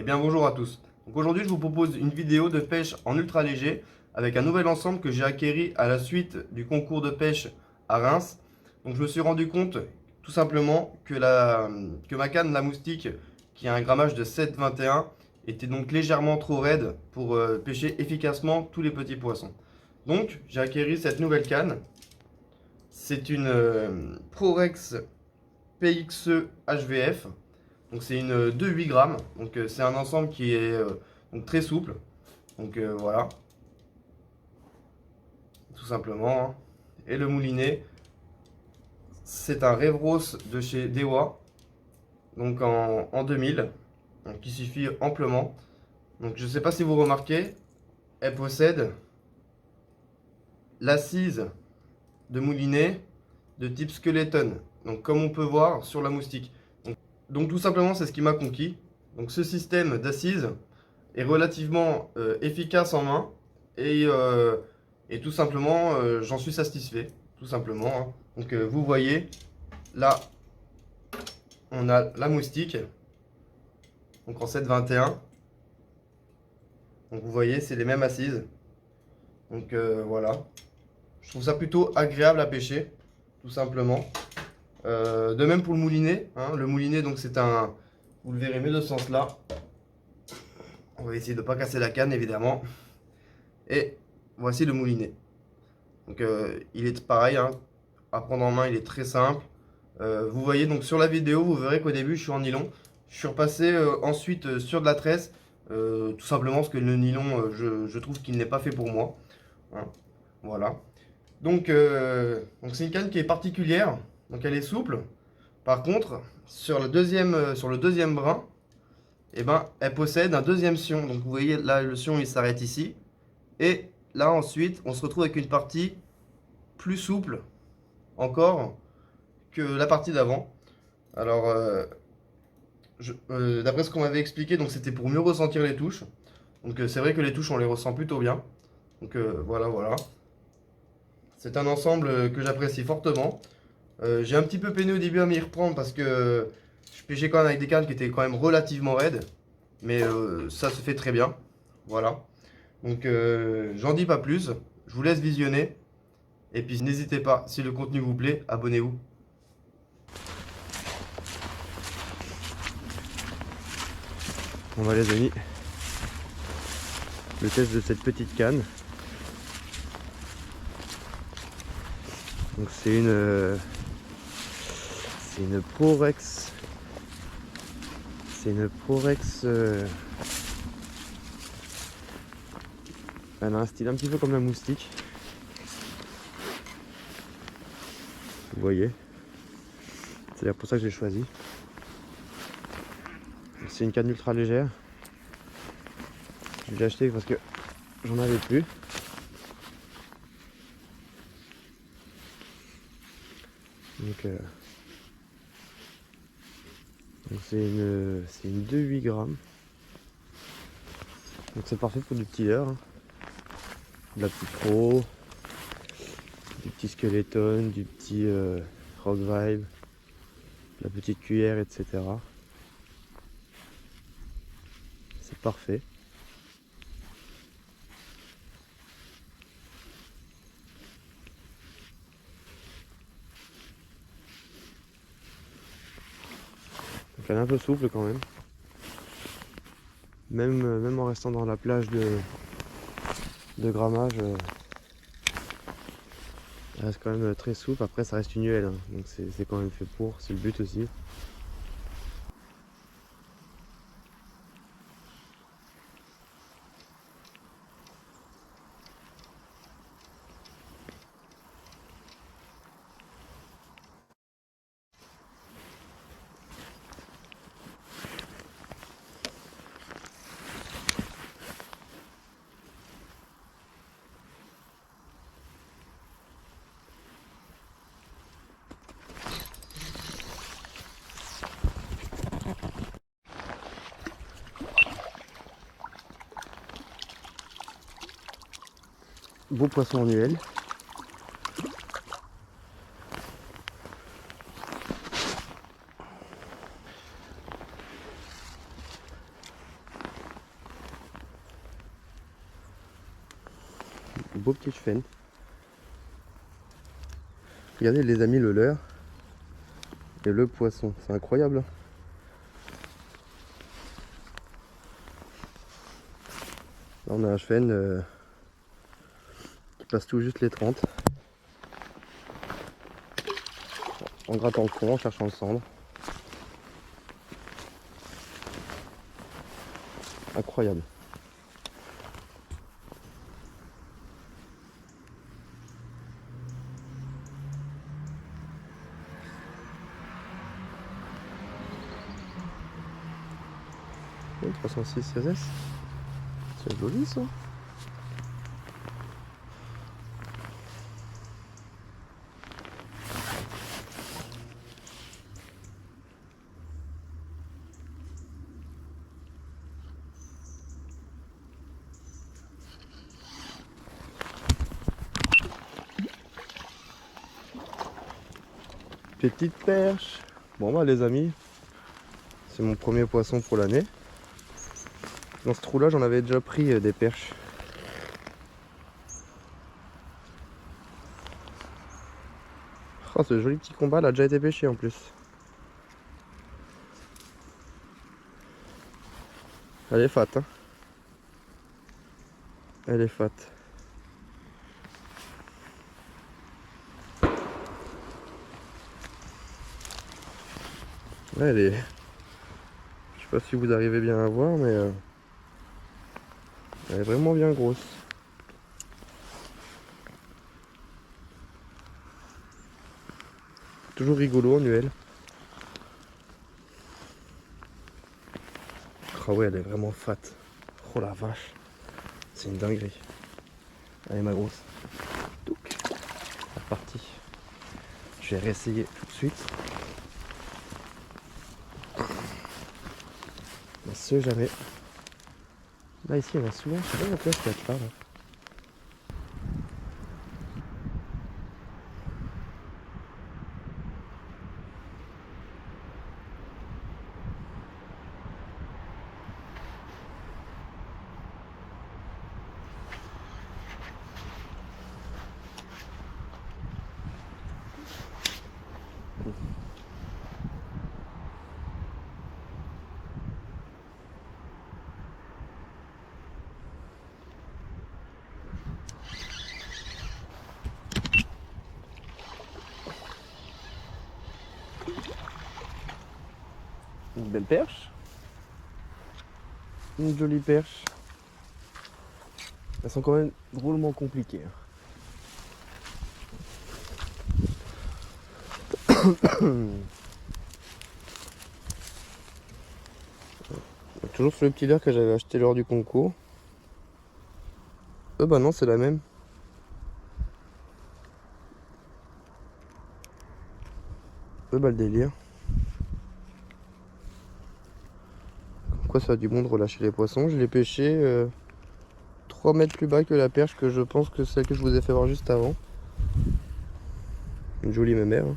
Eh bien bonjour à tous. Donc aujourd'hui je vous propose une vidéo de pêche en ultra léger avec un nouvel ensemble que j'ai acquéri à la suite du concours de pêche à Reims. Donc je me suis rendu compte tout simplement que ma canne la moustique qui a un grammage de 7,21 était donc légèrement trop raide pour pêcher efficacement tous les petits poissons. Donc j'ai acquéri cette nouvelle canne. C'est une Prorex PXE HVF. Donc c'est une 2,8 grammes. Donc c'est un ensemble qui est donc très souple. Donc voilà, tout simplement, hein. Et le moulinet, c'est un Revros de chez Dewa, donc en 2000, donc qui suffit amplement. Donc je ne sais pas si vous remarquez, elle possède l'assise de moulinet de type skeleton. Donc comme on peut voir sur la moustique. Donc tout simplement c'est ce qui m'a conquis. Donc ce système d'assise est relativement efficace en main et tout simplement j'en suis satisfait, tout simplement, hein. Donc vous voyez, là on a la moustique, donc en 7,21. Donc vous voyez c'est les mêmes assises. Donc voilà, je trouve ça plutôt agréable à pêcher, tout simplement. De même pour le moulinet, hein. Le moulinet donc c'est un, vous le verrez mieux de ce sens là. On va essayer de ne pas casser la canne évidemment. Et voici le moulinet. Donc il est pareil, hein, à prendre en main, il est très simple. Vous voyez donc sur la vidéo, vous verrez qu'au début je suis en nylon. Je suis repassé ensuite sur de la tresse, tout simplement parce que le nylon, je trouve qu'il n'est pas fait pour moi, hein. Voilà. Donc c'est une canne qui est particulière, donc elle est souple. Par contre, sur le deuxième brin, eh ben, elle possède un deuxième sion. Donc vous voyez là, le sion il s'arrête ici. Et là ensuite, on se retrouve avec une partie plus souple encore que la partie d'avant. Alors, d'après ce qu'on m'avait expliqué, donc c'était pour mieux ressentir les touches. Donc c'est vrai que les touches, on les ressent plutôt bien. Donc voilà. C'est un ensemble que j'apprécie fortement. J'ai un petit peu peiné au début à m'y reprendre parce que je pêchais quand même avec des cannes qui étaient quand même relativement raides. Mais ça se fait très bien. Voilà. Donc j'en dis pas plus. Je vous laisse visionner. Et puis n'hésitez pas, si le contenu vous plaît, abonnez-vous. On va les amis, le test de cette petite canne. Donc c'est une Prorex. C'est une Prorex. Elle a un style un petit peu comme la moustique. Vous voyez. C'est pour ça que j'ai choisi. C'est une canne ultra légère. Je l'ai acheté parce que j'en avais plus. Donc c'est une 2,8 grammes. Donc c'est parfait pour du petit leurre, hein. De la petite pro, du petit skeleton, du petit rock vibe, de la petite cuillère, etc. C'est parfait. Donc elle est un peu souple quand même. Même en restant dans la plage de grammage, elle reste quand même très souple. Après ça reste une UL, hein. Donc c'est quand même fait pour, c'est le but aussi. Beau poisson en UL. beau petit chêne. Regardez, il les a mis le leurre et le poisson. C'est incroyable. Là, on a un chêne qui passe tout juste les 30. En grattant le fond, en cherchant le cendre. Incroyable. Oui, 306 CSS. C'est joli ça. Petite perche. Bon bah les amis, c'est mon premier poisson pour l'année. Dans ce trou là j'en avais déjà pris des perches. Oh, ce joli petit combat là a déjà été pêché en plus. Elle est fat hein. Elle est fat. Ouais, elle est... Je sais pas si vous arrivez bien à voir mais elle est vraiment bien grosse. Toujours rigolo en UL. Ah ouais, elle est vraiment fat. Oh la vache. C'est une dinguerie. Allez ma grosse. Touc. C'est parti. Je vais réessayer tout de suite. On sait jamais. Là ici il y en a souvent. Je sais pas pourquoi je peux être là. Une belle perche. Une jolie perche. Elles sont quand même drôlement compliquées. Toujours sur le petit leurre que j'avais acheté lors du concours. Bah non, c'est la même. Bah le délire. Quoi, ça a du bon de relâcher les poissons. Je l'ai pêché 3 mètres plus bas que la perche que je pense que celle que je vous ai fait voir juste avant. Une jolie mémère. Hein.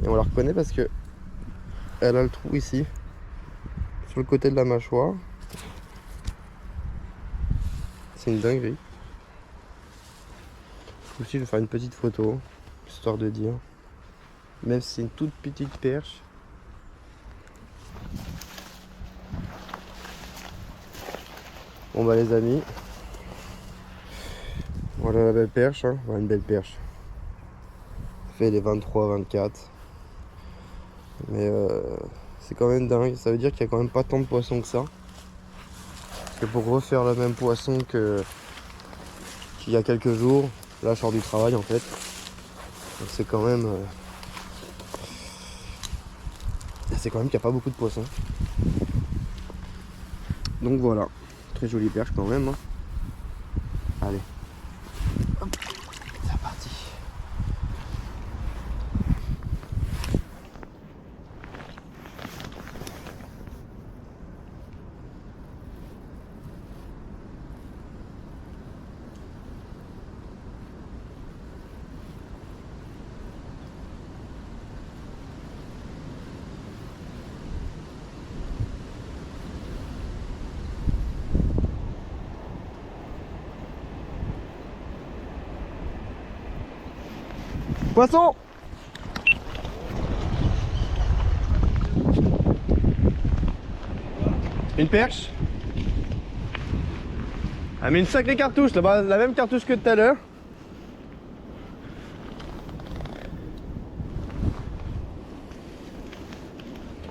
Et on la reconnaît parce que elle a le trou ici, sur le côté de la mâchoire. C'est une dinguerie. Aussi, je vais faire une petite photo, histoire de dire. Même si c'est une toute petite perche. Bon bah les amis, voilà la belle perche, hein. Voilà une belle perche. Fait les 23-24. Mais c'est quand même dingue, ça veut dire qu'il n'y a quand même pas tant de poissons que ça. Parce que pour refaire le même poisson qu'il y a quelques jours, là je sors du travail en fait. Donc c'est quand même... c'est quand même qu'il n'y a pas beaucoup de poissons. Donc voilà, très jolie perche quand même. Hein. Allez. Hop. C'est parti. Poisson! Une perche. Elle met une sacrée cartouche, là-bas, la même cartouche que tout à l'heure.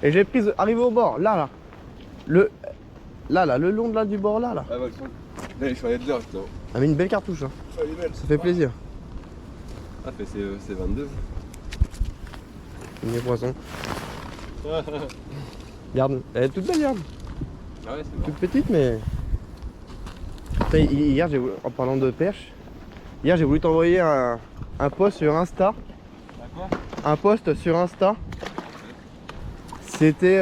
Et j'ai prise, arrivé au bord, là. Le long de là du bord là. Ah bah, là, il fallait être là, putain. Elle met une belle cartouche, hein. Elle est belle. Ça fait plaisir. Ah, c'est 22. Une poisson. Regarde, elle est toute belle, regarde. Ah ouais, c'est bon. Toute petite, mais. Putain, hier, en parlant de perche, hier j'ai voulu t'envoyer un post sur Insta. Quoi? Un post sur Insta. C'était.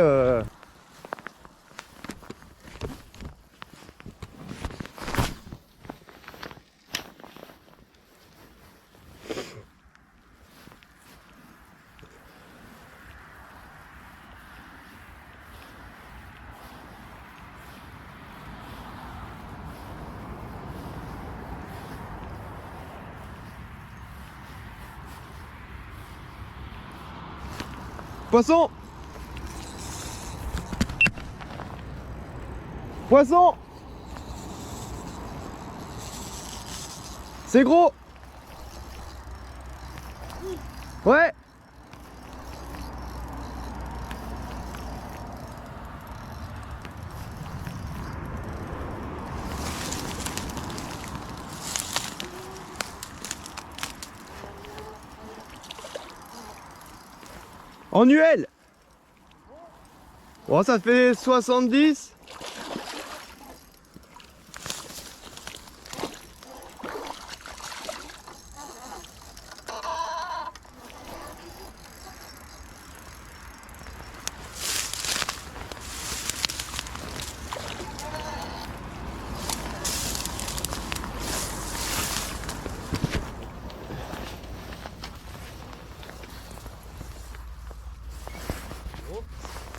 Poisson! Poisson! C'est gros! Ouais! En UL! Bon, ça fait 70.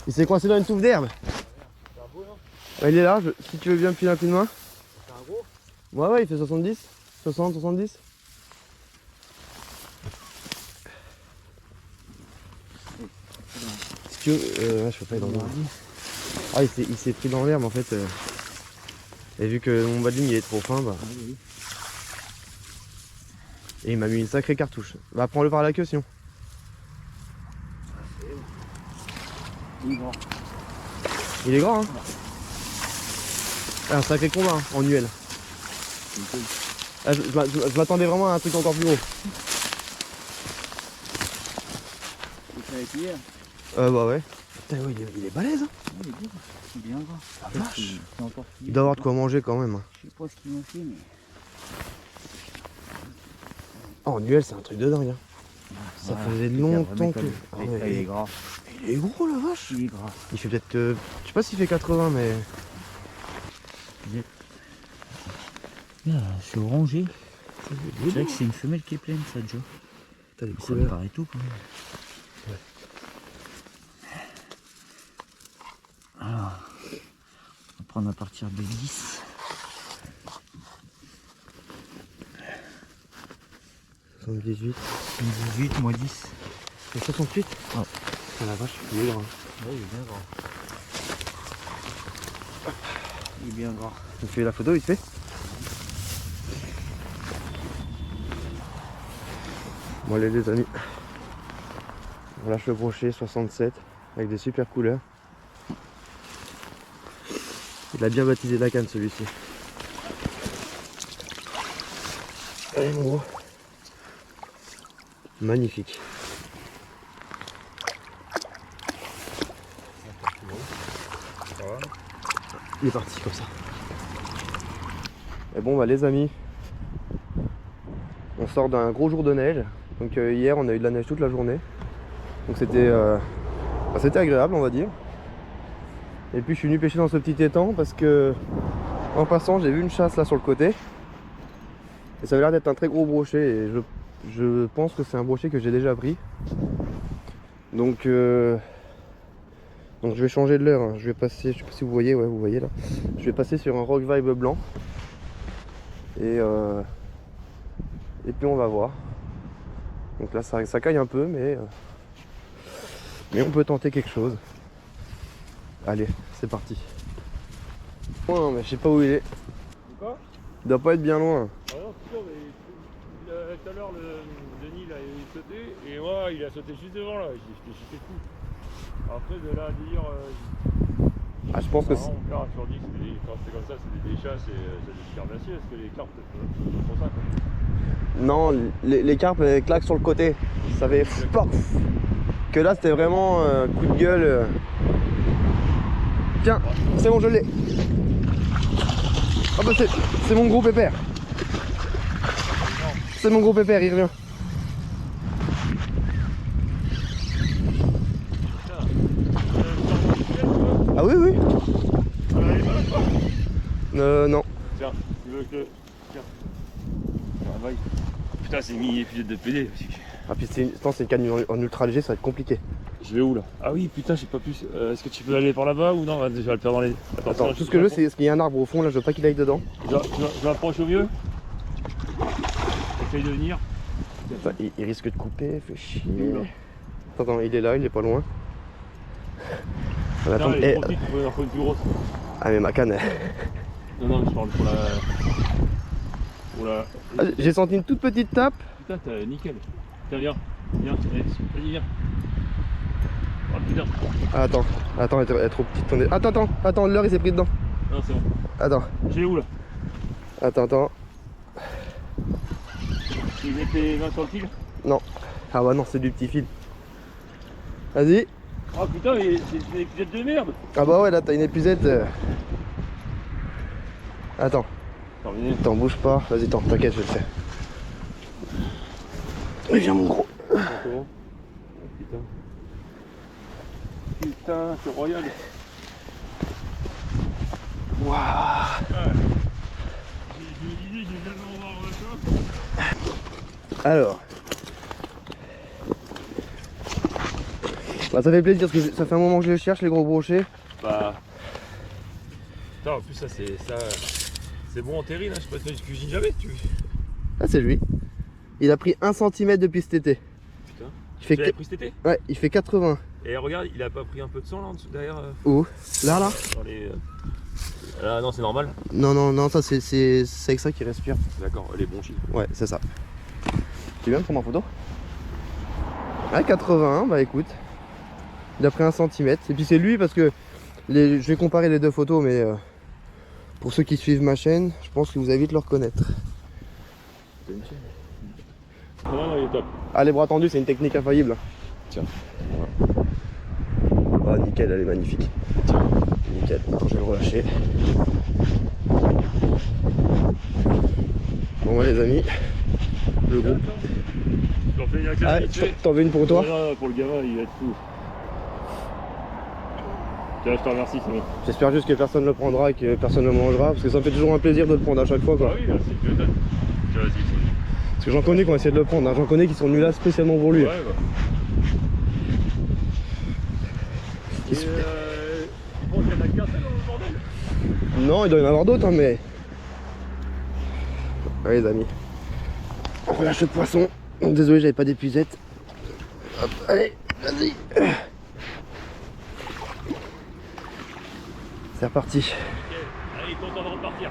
Il s'est coincé dans une touffe d'herbe. Ouais, il est là, si tu veux bien me filer un coup de main. C'est un gros? Ouais, il fait 70, 60, 70. Si tu veux, ouais, je peux pas aller dans l'herbe. Ah, il s'est pris dans l'herbe en fait. Et vu que mon bas de ligne il est trop fin, bah. Et il m'a mis une sacrée cartouche. Va prendre-le par la queue sinon. Il est grand. Il est grand, hein. Ah, un sacré combat hein, en UL. Ah, je m'attendais vraiment à un truc encore plus gros. C'est avec hier. Bah ouais. Putain, ouais, il est balèze, hein. Ouais, il est bien. Il est bien grand. La vache. C'est encore Il doit avoir de quoi manger quand même. Je sais pas ce qu'il m'a fait, mais. Oh, en UL, c'est un truc de dingue. Hein. Ça Voilà, faisait c'est longtemps que. clair, Ah le mec, ouais, il est gras. il est gros la vache. Il est gras. Il fait peut-être. Je sais pas s'il fait 80, mais. Là, c'est orangé. C'est vrai que c'est une femelle qui est pleine, ça, Joe. T'as les Ça me couleurs. paraît tout quand même. Ouais. Alors, on va prendre à partir de 10. 78. 18 moins 10. Et 68. Ouais. Ah la vache, il est grand. Ouais, il est bien grand. Il est bien grand. Tu fais la photo vite fait. Bon allez les amis. On lâche le brochet 67 avec des super couleurs. Il a bien baptisé la canne celui-ci. Allez mon gros. Magnifique. Il est parti comme ça. Et bon bah les amis, on sort d'un gros jour de neige. Donc hier on a eu de la neige toute la journée. Donc c'était agréable on va dire. Et puis je suis venu pêcher dans ce petit étang parce que en passant j'ai vu une chasse là sur le côté. Et ça avait l'air d'être un très gros brochet et je pense que c'est un brochet que j'ai déjà pris. Donc je vais changer de l'heure, hein. Je vais passer, je sais pas si vous voyez, ouais vous voyez là. Je vais passer sur un Rock Vibe blanc. Et puis on va voir. Donc là ça caille un peu mais on peut tenter quelque chose. Allez, c'est parti. Ouais, mais je sais pas où il est. Quoi? Il doit pas être bien loin. Ah non, c'est sûr, mais tout à l'heure, Denis, là, il a sauté, et moi, il a sauté juste devant, là. J'étais fou. Après, de là à dire... Ah, je pense que c'est... Mon père a toujours dit que quand c'est comme ça, c'est des chats, c'est des carnassiers, parce que les carpes, c'est pour ça, quoi. Non, les carpes elles claquent sur le côté. Ça fait paf. Que là c'était vraiment un coup de gueule. Tiens, c'est bon, je l'ai. Ah bah c'est mon gros pépère. C'est mon gros pépère, il revient. Ah oui, oui. Non. Tiens, tu veux que... Tiens. Ah, bye. Putain, c'est mis épisode de PD aussi. Ah puis c'est une canne en ultra léger, ça va être compliqué. Je vais où là? Ah oui, putain, j'ai pas pu. Est-ce que tu peux aller par là-bas ou non? Je vais le faire dans les. Attends, tout ce que je veux c'est qu'il y a un arbre au fond là, je veux pas qu'il aille dedans. Je m'approche au mieux. Essaye de venir. Enfin, il risque de couper, fait chier. Là. Attends, il est là, il est pas loin. Ah, attends, Non, il est trop petit, il faut en faire une plus grosse. Ah mais ma canne. Non, non, mais je parle pour la. Pour la. Ah, j'ai senti une toute petite tape. Putain, t'as nickel. Tiens, viens. Viens, vas-y, viens. Oh putain. Ah, attends, elle est trop petite. Attends, l'heure il s'est pris dedans. Non, c'est bon. Attends. J'ai où là? Attends. Tu mets tes mains sur le fil? Non. Ah bah non, c'est du petit fil. Vas-y. Oh putain, mais c'est une épisode de merde. Ah bah ouais, là t'as une épuisette. Attends. Terminé. T'en bouge pas. Vas-y, t'inquiète, je le fais. Viens mon gros. C'est bon. Putain. Putain, c'est royal. Waouh. Je me disais, je vais jamais revoir ça. Alors. Bah ça fait plaisir parce que ça fait un moment que je le cherche les gros brochets. Bah. Putain, en plus ça c'est bon en terrine, hein. Je sais pas si tu cuisines jamais, tu. Ah c'est lui. Il a pris 1 cm depuis cet été. Putain. Il fait Tu l'avais pris cet été? Ouais, il fait 80. Et regarde, il a pas pris un peu de sang là en dessous derrière Où? Là dans les. Là non c'est normal. Non, ça c'est avec ça qu'il respire. D'accord, les bronchies. Ouais, c'est ça. Tu viens de prendre en photo? Ah 81, bah écoute. Il a pris 1 cm. Et puis c'est lui parce que je vais comparer les deux photos, mais pour ceux qui suivent ma chaîne, je pense que vous allez vite le reconnaître. T'as une chaîne? Non, il est top. Ah les bras tendus, c'est une technique infaillible. Tiens. Ah nickel, elle est magnifique. Tiens. Nickel, attends, je vais le relâcher. Bon ouais les amis, le groupe. Tu en fais une accès Ah, vite fait. t'en veux une pour toi? Non, pour le gamin, il va être fou. Tiens, je te remercie, c'est bon. J'espère juste que personne ne le prendra et que personne ne le mangera, parce que ça me fait toujours un plaisir de le prendre à chaque fois quoi. Ah oui, merci, tu m'étonnes. Tiens, vas-y. Parce que j'en connais qui ont essayé de le prendre, hein. J'en connais qui sont venus là spécialement pour lui. Ouais, bah. Et tu penses qu'il y en a qu'un seul dans le bordel? Non, il doit y en avoir d'autres, hein, mais... Ouais les amis, on relâche le poisson. Désolé, j'avais pas d'épuisette. Hop, allez, vas-y. C'est reparti. Allez, il est content de repartir.